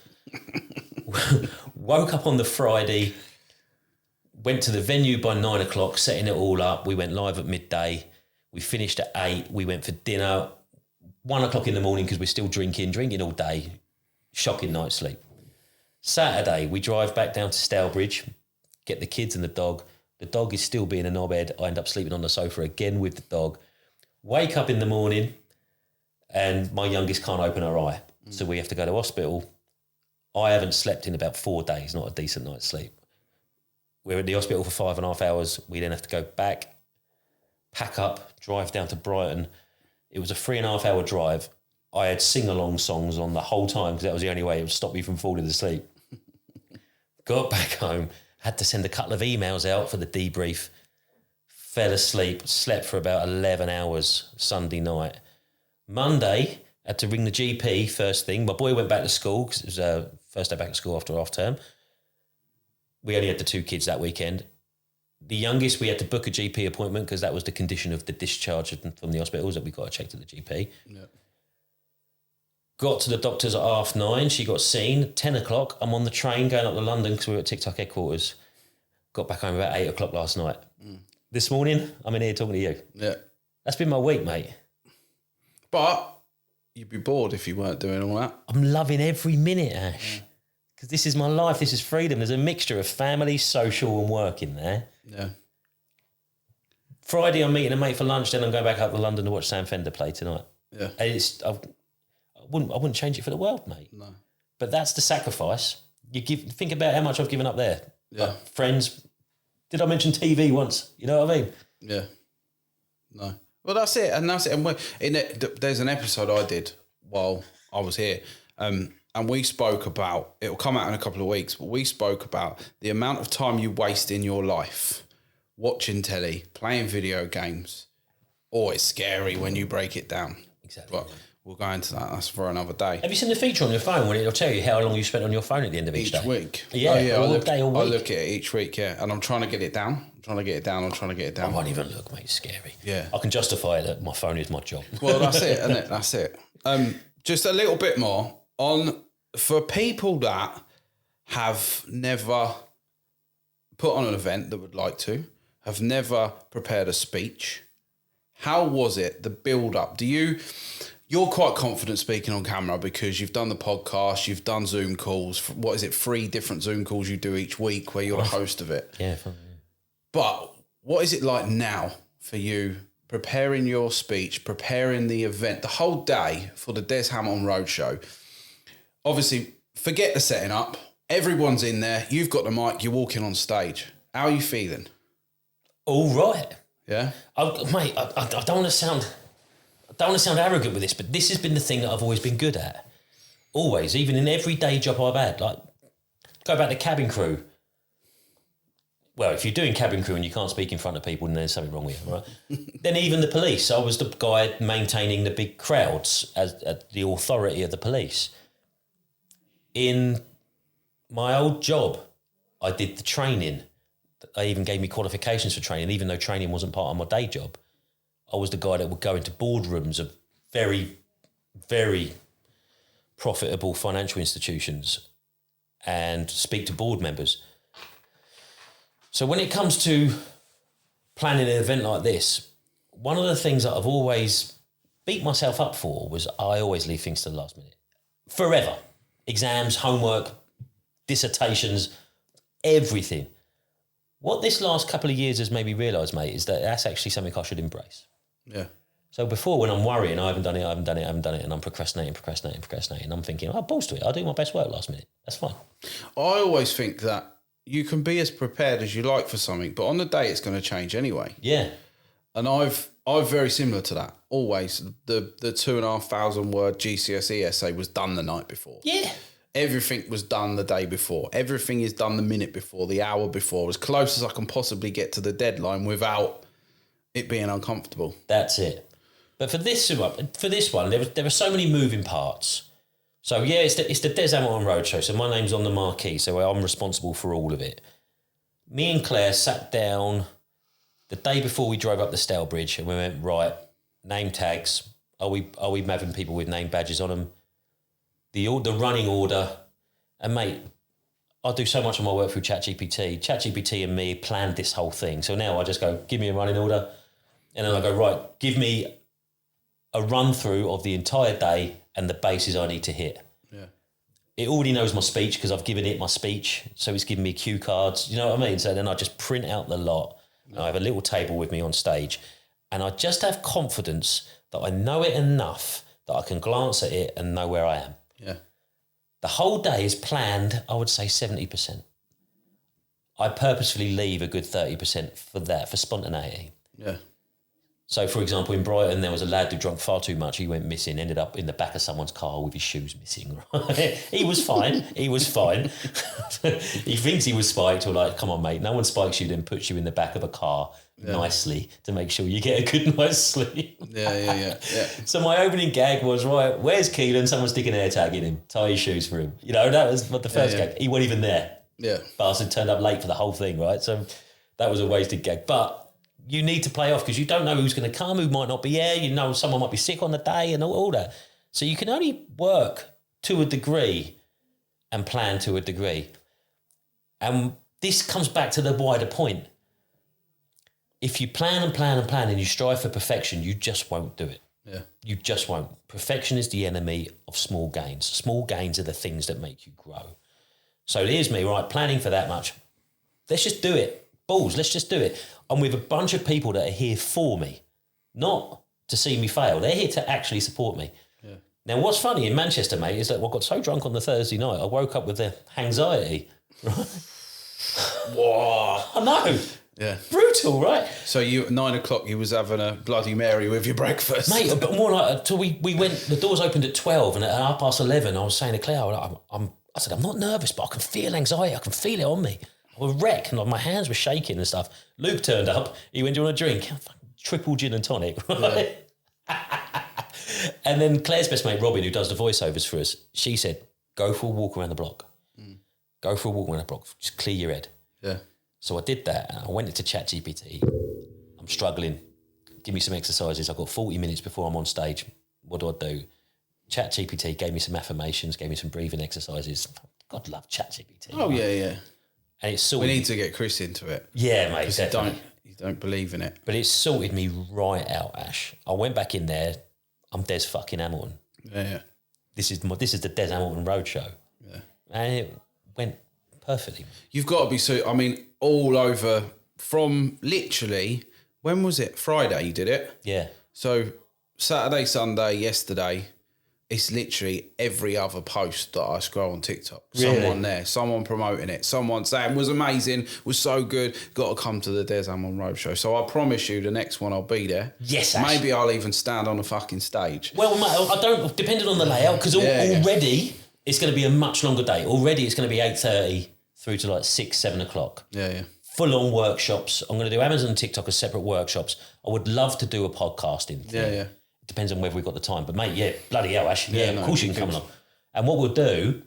Woke up on the Friday. Went to the venue by 9 o'clock, setting it all up. We went live at midday. We finished at 8. We went for dinner. 1 o'clock in the morning because we're still drinking all day. Shocking night's sleep. Saturday, we drive back down to Stourbridge, get the kids and the dog. The dog is still being a knobhead. I end up sleeping on the sofa again with the dog. Wake up in the morning and my youngest can't open her eye. So we have to go to hospital. I haven't slept in about 4 days, not a decent night's sleep. We're at the hospital for 5.5 hours. We then have to go back, pack up, drive down to Brighton. It was a 3.5 hour drive. I had sing-along songs on the whole time because that was the only way it would stop me from falling asleep. Got back home, had to send a couple of emails out for the debrief, fell asleep, slept for about 11 hours Sunday night. Monday, had to ring the GP first thing. My boy went back to school because it was first day back to school after half term. We only had the 2 kids that weekend. The youngest, we had to book a GP appointment because that was the condition of the discharge from the hospitals that we got checked at the GP. Yeah. Got to the doctor's at 9:30. She got seen. 10 o'clock, I'm on the train going up to London because we were at TikTok headquarters. Got back home about 8 o'clock last night. This morning, I'm in here talking to you. Yeah. That's been my week, mate. But you'd be bored if you weren't doing all that. I'm loving every minute, Ash. Because this is my life. This is freedom. There's a mixture of family, social and work in there. Yeah. Friday, I'm meeting a mate for lunch. Then I'm going back up to London to watch Sam Fender play tonight. Yeah. And I wouldn't change it for the world, mate. No. But that's the sacrifice. Think about how much I've given up there. Yeah. Like friends. Did I mention TV once? You know what I mean? Yeah. No. Well, that's it. And there's an episode I did while I was here. And we spoke about, it'll come out in a couple of weeks, but we spoke about the amount of time you waste in your life watching telly, playing video games. Oh, it's scary when you break it down. Exactly. But we'll go into that. That's for another day. Have you seen the feature on your phone when it'll tell you how long you spent on your phone at the end of each day? Each week. Yeah, I look at it each week, yeah. And I'm trying to get it down. I'm trying to get it down. I won't even look, mate. It's scary. Yeah. I can justify that my phone is my job. Well, that's it, isn't it? That's it. Just a little bit more for people that have never put on an event that would like to, have never prepared a speech. How was it, the build-up? You're quite confident speaking on camera because you've done the podcast, you've done Zoom calls. What is it, 3 different Zoom calls you do each week where you're the host of it? Yeah, fine. But what is it like now for you preparing your speech, preparing the event, the whole day for the Des Hamilton Roadshow? Obviously, forget the setting up. Everyone's in there. You've got the mic. You're walking on stage. How are you feeling? All right. Yeah? Mate, I don't want to sound... I don't want to sound arrogant with this, but this has been the thing that I've always been good at. Always, even in every day job I've had. Like, go back to cabin crew. Well, if you're doing cabin crew and you can't speak in front of people, then there's something wrong with you, right? Then even the police. I was the guy maintaining the big crowds as the authority of the police. In my old job, I did the training. They even gave me qualifications for training, even though training wasn't part of my day job. I was the guy that would go into boardrooms of very, very profitable financial institutions and speak to board members. So when it comes to planning an event like this, one of the things that I've always beat myself up for was I always leave things to the last minute. Forever. Exams, homework, dissertations, everything. What this last couple of years has made me realise, mate, is that that's actually something I should embrace. Yeah. So before, when I'm worrying, I haven't done it, and I'm procrastinating, I'm thinking, balls to it, I'll do my best work last minute. That's fine. I always think that you can be as prepared as you like for something, but on the day it's going to change anyway. Yeah. And I've very similar to that. Always the 2,500 word GCSE essay was done the night before. Yeah. Everything was done the day before. Everything is done the minute before, the hour before, as close as I can possibly get to the deadline without it being uncomfortable. That's it. But for this one, there were so many moving parts. So yeah, it's the Des Hamilton Roadshow. So my name's on the marquee, so I'm responsible for all of it. Me and Claire sat down the day before we drove up the Stale Bridge, and we went, right, name tags. Are we having people with name badges on them? The running order. And mate, I do so much of my work through ChatGPT. ChatGPT and me planned this whole thing. So now I just go, give me a running order. And then I go, right, give me a run through of the entire day and the bases I need to hit. Yeah. It already knows my speech because I've given it my speech. So it's giving me cue cards. You know what I mean? So then I just print out the lot. Yeah. I have a little table with me on stage. And I just have confidence that I know it enough that I can glance at it and know where I am. Yeah. The whole day is planned, I would say 70%. I purposefully leave a good 30% for that, for spontaneity. Yeah. So, for example, in Brighton, there was a lad who drank far too much. He went missing, ended up in the back of someone's car with his shoes missing. Right? He was fine. He thinks he was spiked, or like, come on, mate, no one spikes you, then puts you in the back of a car nicely to make sure you get a good night's sleep. Yeah. So my opening gag was, right, where's Keelan? Someone's sticking an AirTag in him. Tie his shoes for him. You know, that was the first gag. He wasn't even there. Yeah. Bastard turned up late for the whole thing, right? So that was a wasted gag. But you need to play off because you don't know who's going to come, who might not be here. You know, someone might be sick on the day and all that. So you can only work to a degree and plan to a degree. And this comes back to the wider point. If you plan and you strive for perfection, you just won't do it. Yeah. You just won't. Perfection is the enemy of small gains. Small gains are the things that make you grow. So here's me, right, planning for that much. Let's just do it. Balls, let's just do it. I'm with a bunch of people that are here for me, not to see me fail. They're here to actually support me. Yeah. Now, what's funny in Manchester, mate, is that I got so drunk on the Thursday night, I woke up with the anxiety. Right? Whoa. I know. Yeah. Brutal, right? So you at 9 o'clock, you was having a Bloody Mary with your breakfast. Mate, but more like, till we went, the doors opened at 12 and at 11:30, I was saying to Claire, I said, I'm not nervous, but I can feel anxiety. I can feel it on me. I was wrecked and my hands were shaking and stuff. Luke turned up. He went, do you want a drink? Triple gin and tonic, right? Yeah. And then Claire's best mate, Robin, who does the voiceovers for us, she said, go for a walk around the block. Go for a walk around the block. Just clear your head. Yeah. So I did that and I went into ChatGPT. I'm struggling. Give me some exercises. I've got 40 minutes before I'm on stage. What do? ChatGPT gave me some affirmations, gave me some breathing exercises. God love ChatGPT. Oh, yeah, yeah. And it's sorted. We need to get Chris into it. Yeah, mate. Because you don't believe in it. But it sorted me right out, Ash. I went back in there. I'm Des fucking Hamilton. Yeah, yeah. This is the Des Hamilton Roadshow. Yeah. And it went perfectly. You've got to be all over from literally, when was it? Friday you did it? Yeah. So Saturday, Sunday, yesterday, it's literally every other post that I scroll on TikTok. Really? Someone there, someone promoting it, someone saying was amazing, was so good, got to come to the Des Hamilton Roadshow. So I promise you the next one I'll be there. Yes, Ash. Maybe I'll even stand on a fucking stage. Well, mate, I don't, depending on the layout, because already it's going to be a much longer day. Already it's going to be 8:30 through to like 6, 7 o'clock. Yeah, yeah. Full-on workshops. I'm going to do Amazon and TikTok as separate workshops. I would love to do a podcasting thing. Yeah, yeah. It depends on whether we've got the time. But, mate, yeah, bloody hell, Ash. Yeah, no, of course you can come along. And what we'll do,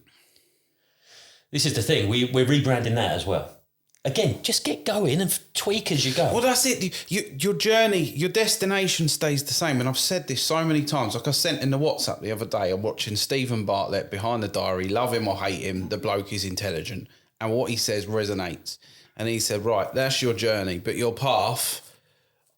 this is the thing, we're rebranding that as well. Again, just get going and tweak as you go. Well, that's it. Your journey, your destination stays the same. And I've said this so many times. Like I sent in the WhatsApp the other day, I'm watching Stephen Bartlett, Behind the Diary, love him or hate him, the bloke is intelligent. And what he says resonates. And he said, right, that's your journey, but your path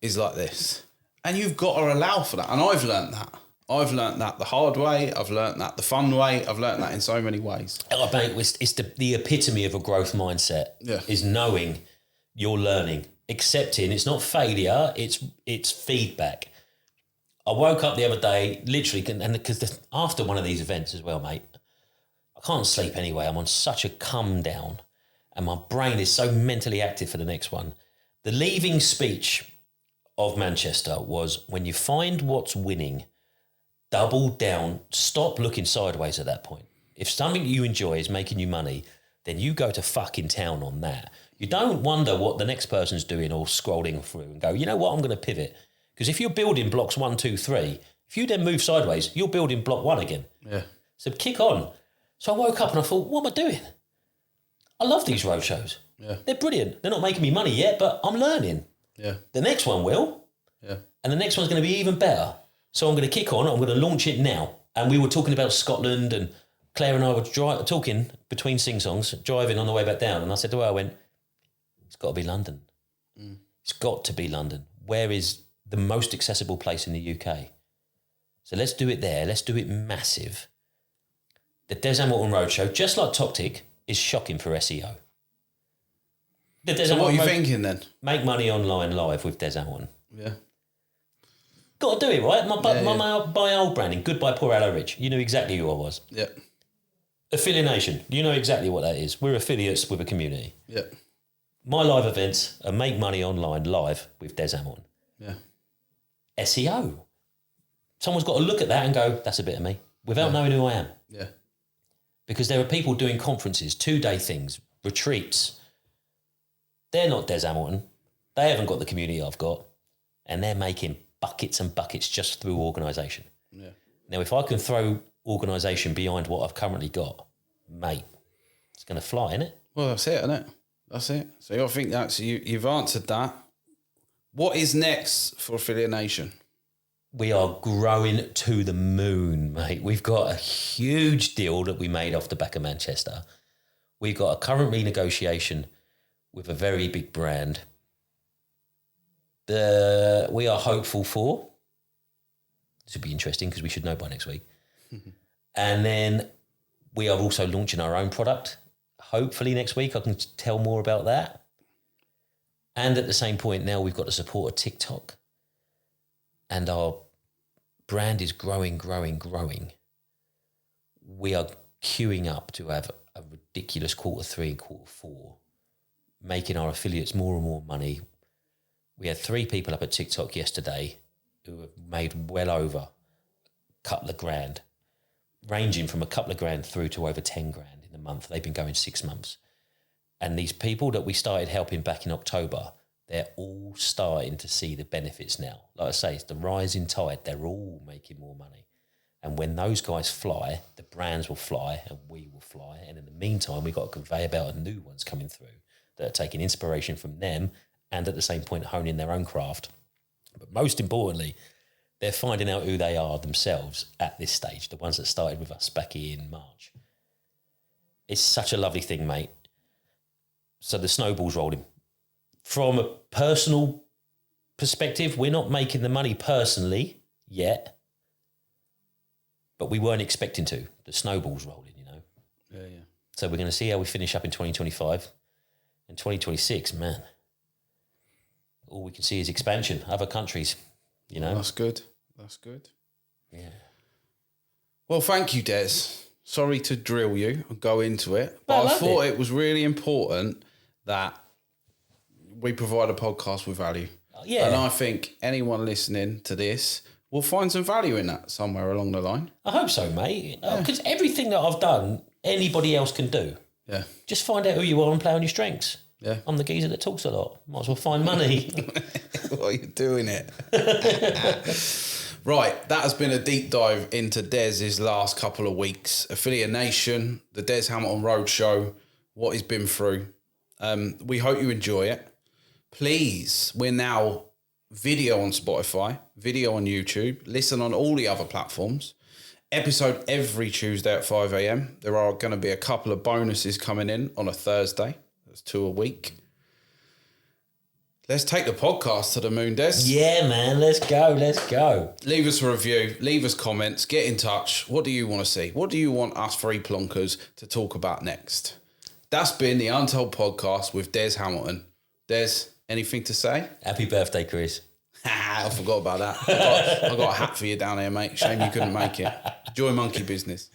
is like this. And you've got to allow for that. And I've learnt that. I've learnt that the hard way. I've learnt that the fun way. I've learnt that in so many ways. I think it's the epitome of a growth mindset. Yeah. Is knowing you're learning, accepting. It's not failure. It's feedback. I woke up the other day, literally, and because after one of these events as well, mate, I can't sleep anyway. I'm on such a come down, and my brain is so mentally active for the next one. The leaving speech of Manchester was, when you find what's winning, double down, stop looking sideways at that point. If something you enjoy is making you money, then you go to fucking town on that. You don't wonder what the next person's doing or scrolling through and go, you know what, I'm going to pivot. Because if you're building blocks 1, 2, 3, if you then move sideways, you're building block 1 again. Yeah. So kick on. So I woke up and I thought, what am I doing? I love these roadshows. Yeah. They're brilliant. They're not making me money yet, but I'm learning. Yeah. The next one will. Yeah. And the next one's going to be even better. So I'm going to kick on. I'm going to launch it now. And we were talking about Scotland, and Claire and I were talking between sing-songs, driving on the way back down. And I said to her, I went, it's got to be London. It's got to be London. Where is the most accessible place in the UK? So let's do it there. Let's do it massive. The Des Hamilton Roadshow, just like TokTik, is shocking for SEO. So what are you thinking then? Make money online live with Des Hamilton. Yeah. Got to do it, right? My old branding, Goodbye Poor Hello Rich. You knew exactly who I was. Yeah. AffiliNation. You know exactly what that is. We're affiliates with a community. Yeah. My live events are make money online live with Des Hamilton. Yeah. SEO. Someone's got to look at that and go, that's a bit of me, without knowing who I am. Yeah. Because there are people doing conferences, 2-day things, retreats. They're not Des Hamilton. They haven't got the community I've got. And they're making buckets and buckets just through organisation. Yeah. Now, if I can throw organisation behind what I've currently got, mate, it's going to fly, isn't it? Well, that's it, isn't it? That's it. So I think that's you've answered that. What is next for AffiliNation? We are growing to the moon, mate. We've got a huge deal that we made off the back of Manchester. We've got a current renegotiation with a very big brand. We are hopeful for. This will be interesting because we should know by next week. And then we are also launching our own product. Hopefully next week I can tell more about that. And at the same point now we've got the support of TikTok. And our brand is growing. we are queuing up to have a ridiculous Q3 and Q4, making our affiliates more and more money. We had 3 people up at TikTok yesterday who have made well over a couple of grand, ranging from a couple of grand through to over 10 grand in a month. They've been going 6 months. And these people that we started helping back in October, they're all starting to see the benefits now. Like I say, it's the rising tide. They're all making more money. And when those guys fly, the brands will fly and we will fly. And in the meantime, we've got a conveyor belt of new ones coming through that are taking inspiration from them and at the same point honing their own craft. But most importantly, they're finding out who they are themselves at this stage, the ones that started with us back in March. It's such a lovely thing, mate. So the snowball's rolling. From a personal perspective, we're not making the money personally yet, but we weren't expecting to. The snowball's rolling, you know. Yeah. So we're going to see how we finish up in 2025. In 2026, man, all we can see is expansion, other countries, you know. That's good. Yeah. Well, thank you, Des. Sorry to drill you and go into it, No, but I thought it it was really important that we provide a podcast with value. Yeah. And I think anyone listening to this will find some value in that somewhere along the line. I hope so, mate. Because everything that I've done, anybody else can do. Yeah. Just find out who you are and play on your strengths. Yeah. I'm the geezer that talks a lot. Might as well find money. Well, you're doing it. Right, that has been a deep dive into Dez's last couple of weeks. AffiliNation, the Des Hamilton Roadshow, what he's been through. We hope you enjoy it. Please, we're now video on Spotify, video on YouTube, listen on all the other platforms. Episode every Tuesday at 5 a.m. There are going to be a couple of bonuses coming in on a Thursday. That's 2 a week. Let's take the podcast to the moon, Des. Yeah, man. Let's go. Leave us a review. Leave us comments. Get in touch. What do you want to see? What do you want us 3 plonkers to talk about next? That's been the Untold podcast with Des Hamilton. Des, anything to say? Happy birthday, Chris. I forgot about that. I got a hat for you down here, mate. Shame you couldn't make it. Enjoy monkey business.